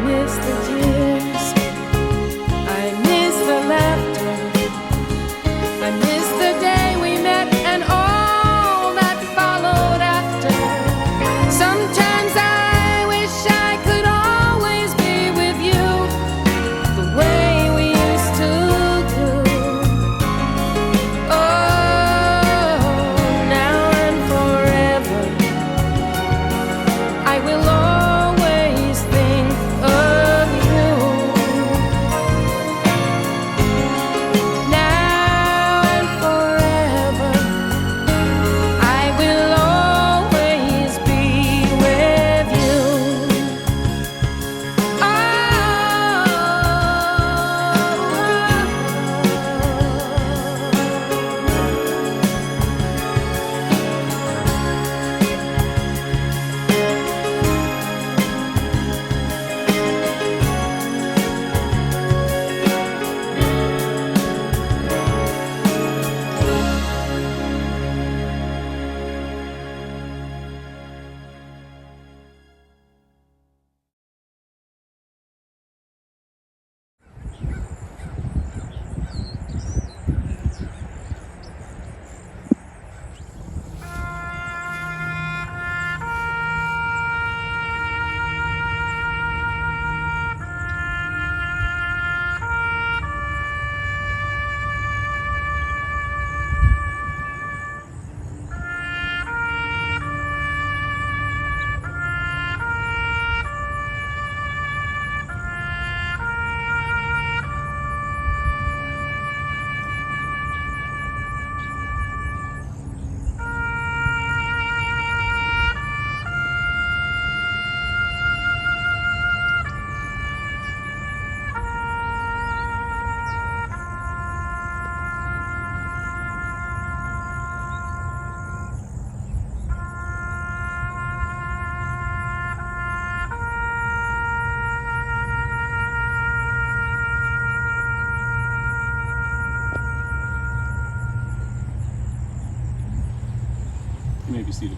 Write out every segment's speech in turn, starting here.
miss the tears, I miss the laughter, I miss the day we met and all that followed after. Sometimes I wish I could always be with you, the way we used to do. Oh, now and forever, I will always think of you. Now and forever, I will always be with you. You may be seated.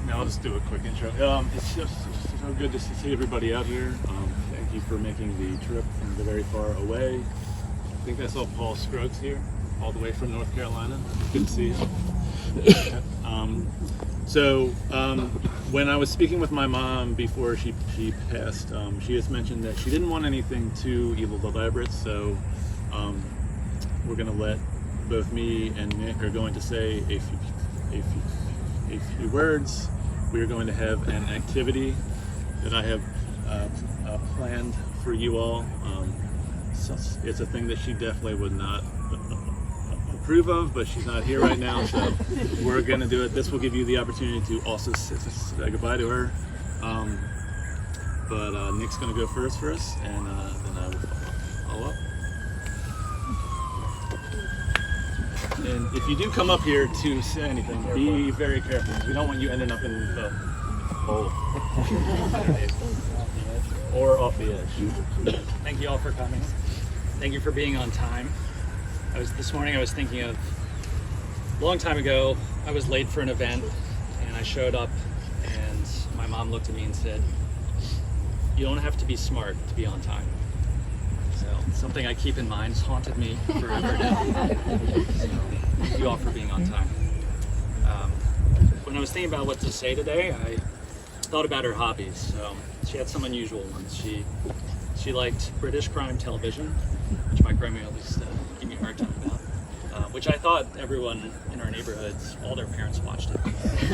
Now I'll just do a quick intro. It's just so good to see everybody out here. Thank you for making the trip from the very far away. I think I saw Paul Scruggs here, all the way from North Carolina. Good to see you. When I was speaking with my mom before she passed, she has mentioned that she didn't want anything too evil elaborate, so we're going to let both me and Nick are going to say a few words. We are going to have an activity that I have planned for you all. It's a thing that she definitely would not approve of, but she's not here right now, so we're going to do it. This will give you the opportunity to also say goodbye to her. But Nick's going to go first for us, and then I will follow up. And if you do come up here to say anything, be very careful. We don't want you ending up in the hole or off the edge. Thank you all for coming. Thank you for being on time. This morning I was thinking of A long time ago, I was late for an event, and I showed up, and my mom looked at me and said, "You don't have to be smart to be on time." So, something I keep in mind. Has haunted me forever now. So, thank you all for being on time. When I was thinking about what to say today, I thought about her hobbies. So, she had some unusual ones. She liked British crime television, which my grandmother used to give me a hard time about. Which I thought everyone in our neighborhoods, all their parents watched it.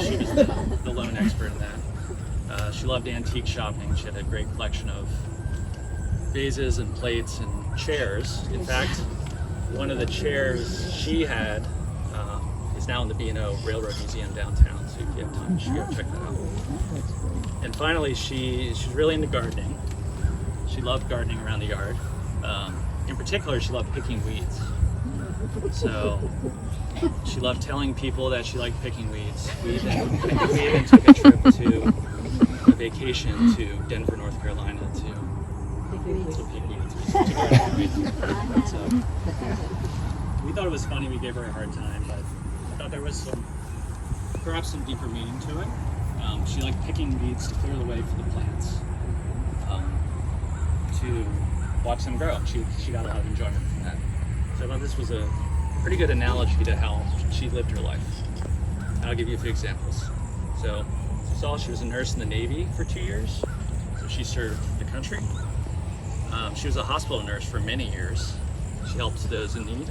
She was the lone expert in that. She loved antique shopping. She had a great collection of vases and plates and chairs. In fact, one of the chairs she had is now in the B&O Railroad Museum downtown, so if you have time, you should go check that out. And finally, she's really into gardening. She loved gardening around the yard. In particular, she loved picking weeds. So she loved telling people that she liked picking weeds. We even took a trip to a vacation to Denver, North Carolina to pick weeds, to garden weeds. So we thought it was funny. We gave her a hard time, but I thought there was perhaps some deeper meaning to it. She liked picking weeds to clear the way for the plants, to watch them grow. She got a lot of enjoyment from that. So I thought this was a pretty good analogy to how she lived her life. And I'll give you a few examples. So, as you saw, she was a nurse in the Navy for 2 years. So she served the country. She was a hospital nurse for many years. She helped those in need.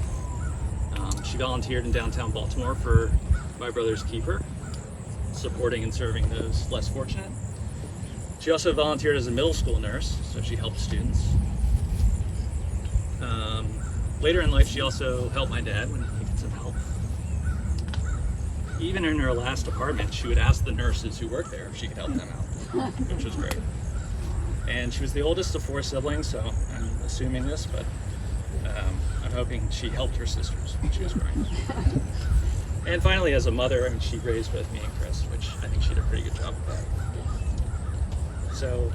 She volunteered in downtown Baltimore for My Brother's Keeper, supporting and serving those less fortunate. She also volunteered as a middle school nurse, so she helped students. Later in life, she also helped my dad when he needed some help. Even in her last apartment, she would ask the nurses who worked there if she could help them out, which was great. And she was the oldest of 4 siblings, so I'm assuming this, but I'm hoping she helped her sisters when she was growing up. And finally, as a mother, she raised both me and Chris, which I think she did a pretty good job of that. So,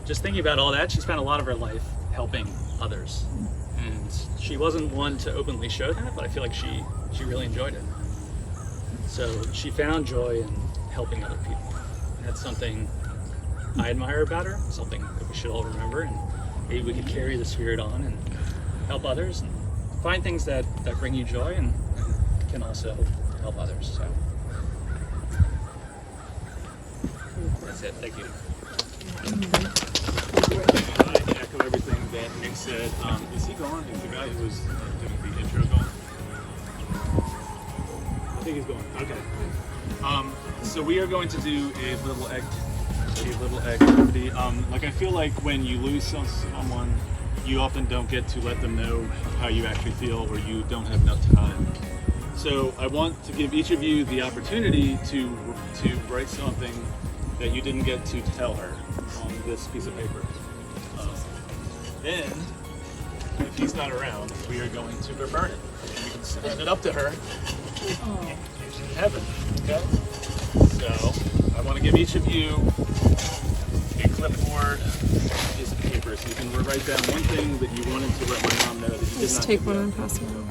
just thinking about all that, she spent a lot of her life helping others. And she wasn't one to openly show that, but I feel like she really enjoyed it. So she found joy in helping other people. And that's something I admire about her, something that we should all remember, and maybe we could carry the spirit on and help others and find things that bring you joy and can also help others. So that's it. Thank you. I echo everything that Nick said. Is he gone? Is the guy who was doing the intro gone? I think he's gone. Okay. So we are going to do a little activity. Like I feel like when you lose someone, you often don't get to let them know how you actually feel, or you don't have enough time. So I want to give each of you the opportunity to write something that you didn't get to tell her on this piece of paper. Then, if he's not around, we are going to burn it. We can send it up to her in heaven. Okay? So I want to give each of you a clipboard, piece of paper, so you can write down one thing that you wanted to let my mom know that you did not. Just take one and pass it on.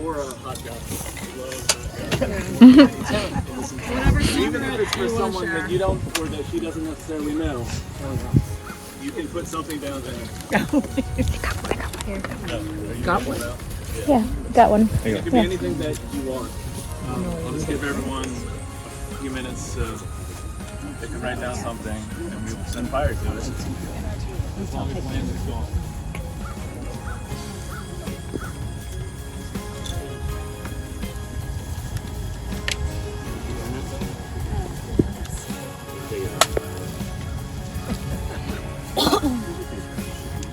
Or a hot chocolate. Love hot chocolate. Even if it's for someone that you don't, or that she doesn't necessarily know, you can put something down there. Got one. Yeah, got one. It could be anything that you want. I'll just give everyone a few minutes so they can write down something, and we will send fire to it as long as land is gone.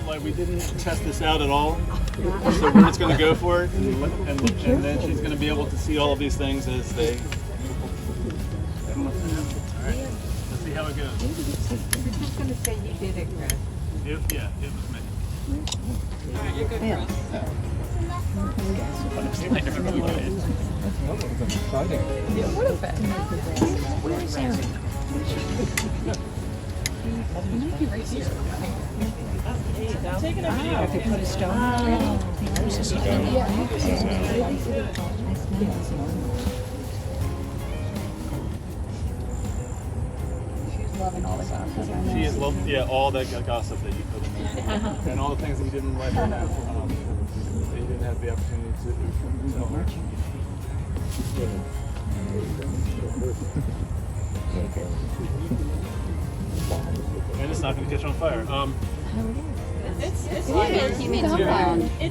Like we didn't test this out at all, so we're just going to go for it, and then she's going to be able to see all of these things as they. All right, let's see how it goes. We're just going to say you did it, Chris. It was me. All right, you're good, Chris. It would have been. Where's Aaron? I could put a stone already. She's loving all the gossip. She is all that gossip that you put in there, and all the things that you didn't let her know, that you didn't have the opportunity to tell her. And it's not going to catch on fire. It's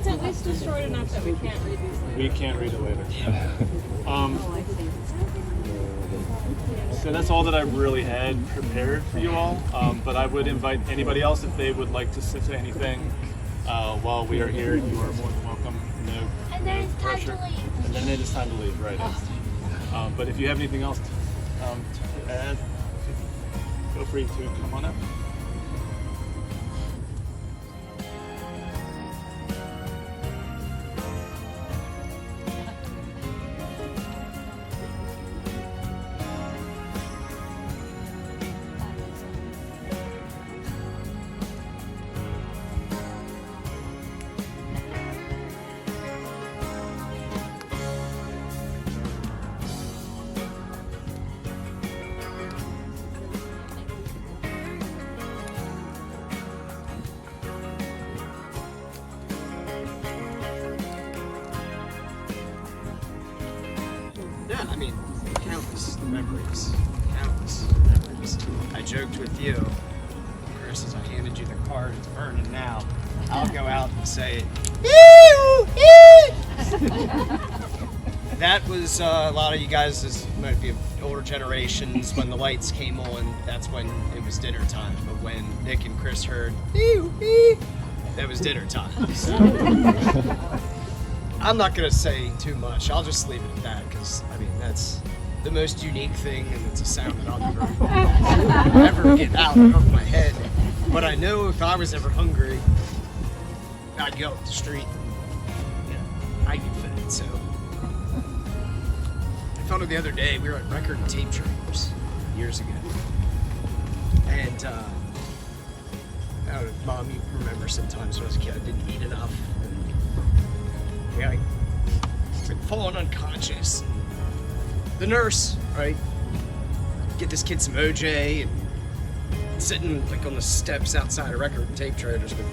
at least destroyed enough that we can't read these later. We can't read it later. So that's all that I really had prepared for you all. But I would invite anybody else if they would like to say anything while we are here. You are more than welcome. No And then it's time pressure. to leave. And then it is time to leave, right? But if you have anything else to add, feel free to come on up. Yeah, I mean, countless memories. Countless memories. I joked with you, Chris, as I handed you the card, it's burning now. I'll go out and say, that was a lot of you guys, this might be older generations, when the lights came on, that's when it was dinner time. But when Nick and Chris heard, that was dinner time. So, I'm not going to say too much. I'll just leave it at that because, I mean, that's the most unique thing and it's a sound that I'll never get out of my head. But I know if I was ever hungry, I'd go up the street and I'd get fed. So I found it the other day. We were at Record and Tape Traders years ago. And, I don't know, Mom, you remember sometimes when I was a kid, I didn't eat enough. Yeah, it's like falling unconscious. The nurse, right? Get this kid some OJ and sitting like on the steps outside a Record and Tape Traders with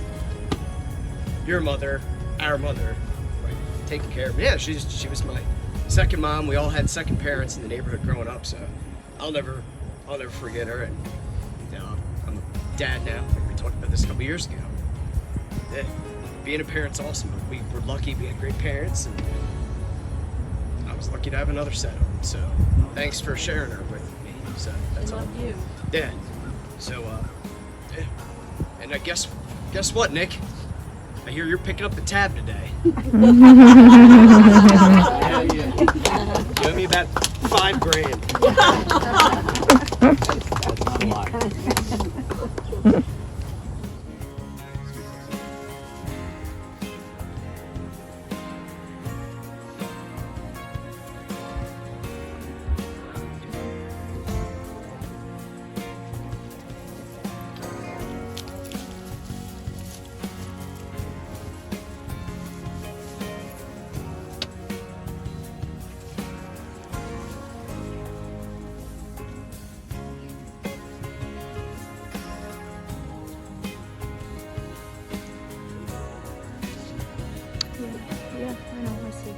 your mother, our mother, right? Taking care of me. Yeah, she was my second mom. We all had second parents in the neighborhood growing up, so I'll never forget her. And you know, I'm a dad now. Like we talked about this a couple years ago. Yeah. Being a parent's awesome. We were lucky we had great parents, and I was lucky to have another set of them. So thanks for sharing her with me. So that's all. Love you. Yeah. So yeah. And I guess what, Nick? I hear you're picking up the tab today. You owe me about $5,000. That's not a lot. Yeah, I know, I see.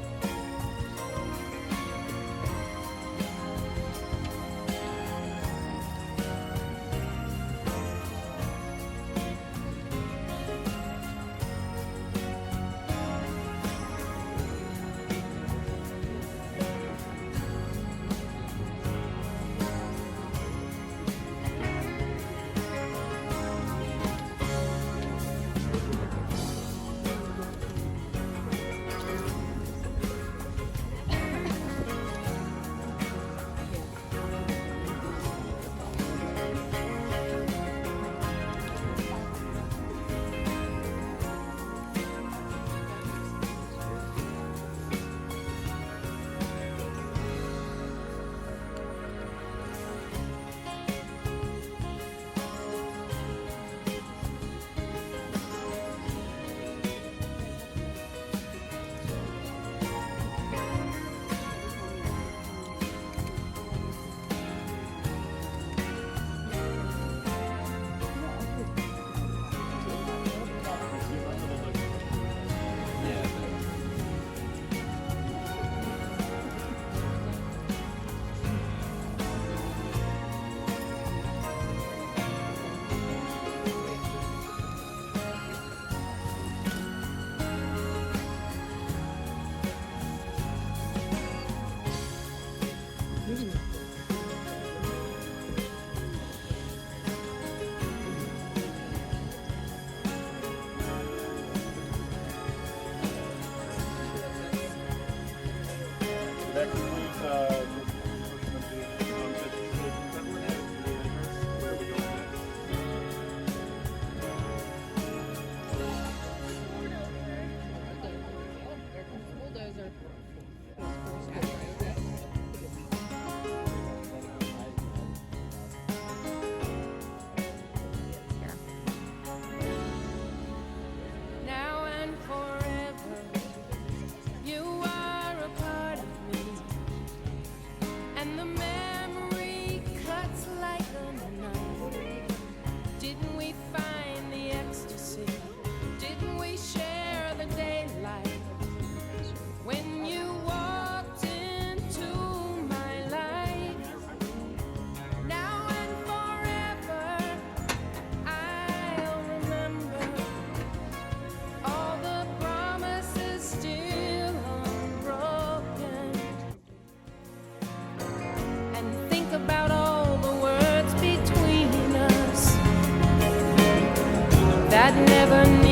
I'd never